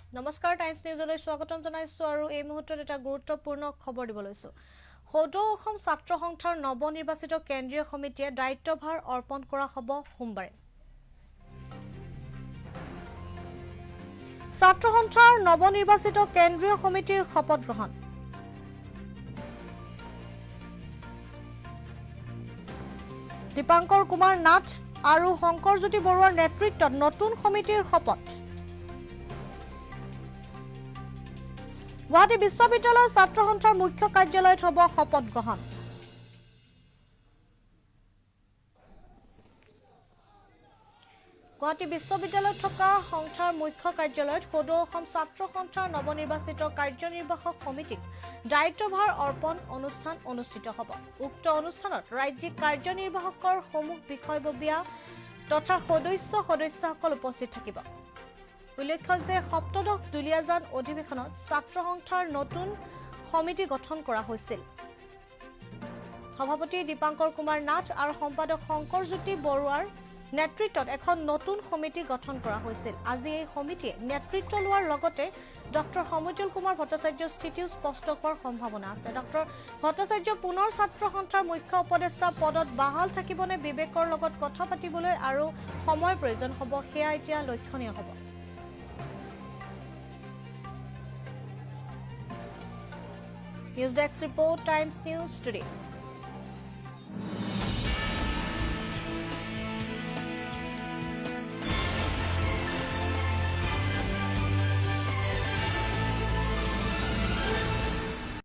নমস্কাৰ টাইমছ নিউজলৈ স্বাগতম জনাইছো আৰু এই মুহূৰ্তত এটা গুৰুত্বপূৰ্ণ খবৰ দিব লৈছো সদৌ অসম ছাত্ৰ সংস্থাৰ নৱনিৰ্বাচিত কেন্দ্ৰীয় সমিতিয়ে দায়িত্বভাৰ অৰ্পণ কৰা হ'ব সোমবাৰে ছাত্ৰ সংস্থাৰ নৱনিৰ্বাচিত কেন্দ্ৰীয় সমিতিৰ শপত গ্ৰহণ দীপাংকৰ কুমাৰ নাথ আৰু শংকৰজ্যোতি বৰুৱাৰ নেতৃত্বত নতুন সমিতিৰ শপত গুৱাহাটী বিশ্ববিদ্যালয়ৰ ছাত্ৰ সংস্থাৰ মুখ্য কাৰ্যালয়ত হ'ব শপত গ্ৰহণ গুৱাহাটী বিশ্ববিদ্যালয়ত থকা সংস্থাৰ মুখ্য কাৰ্যালয়ত সদৌ অসম ছাত্ৰ সংস্থাৰ নৱনিৰ্বাচিত কাৰ্যনিৰ্বাহক সমিতিক দায়িত্বভাৰ অৰ্পণ অনুষ্ঠান অনুষ্ঠিত হ'ব উক্ত অনুষ্ঠানত ৰাজ্যিক কাৰ্যনিৰ্বাহকৰ সমূহ বিষয়ববীয়া তথা সদস্যসকল উপস্থিত থাকিব উল্লেখ্য যে সপ্তদশ দুলীয়াজান অধিৱেশনত ছাত্ৰ সংস্থাৰ নতুন সমিতি গঠন কৰা হৈছিল সভাপতি দীপাংকৰ কুমাৰ নাথ আৰু সম্পাদক শংকৰজ্যোতি বৰুৱাৰ নেতৃত্বত এখন নতুন সমিতি গঠন কৰা হৈছিল আজি এই সমিতিয়ে নেতৃত্ব লোৱাৰ লগতে ডক্টৰ সমুজল কুমাৰ ভট্টাচাৰ্যৰ স্থিতিও স্পষ্ট হোৱাৰ সম্ভাৱনা আছে ডক্টৰ ভট্টাচাৰ্য পুনৰ ছাত্ৰ সংস্থাৰ মুখ্য উপদেষ্টা পদত বাহাল থাকিবনে বিবেকৰ লগত কথা পাতিবলৈ আৰু সময় প্ৰয়োজন হ'ব সেয়া এতিয়া লক্ষণীয় হ'ব News Desk report Times News today.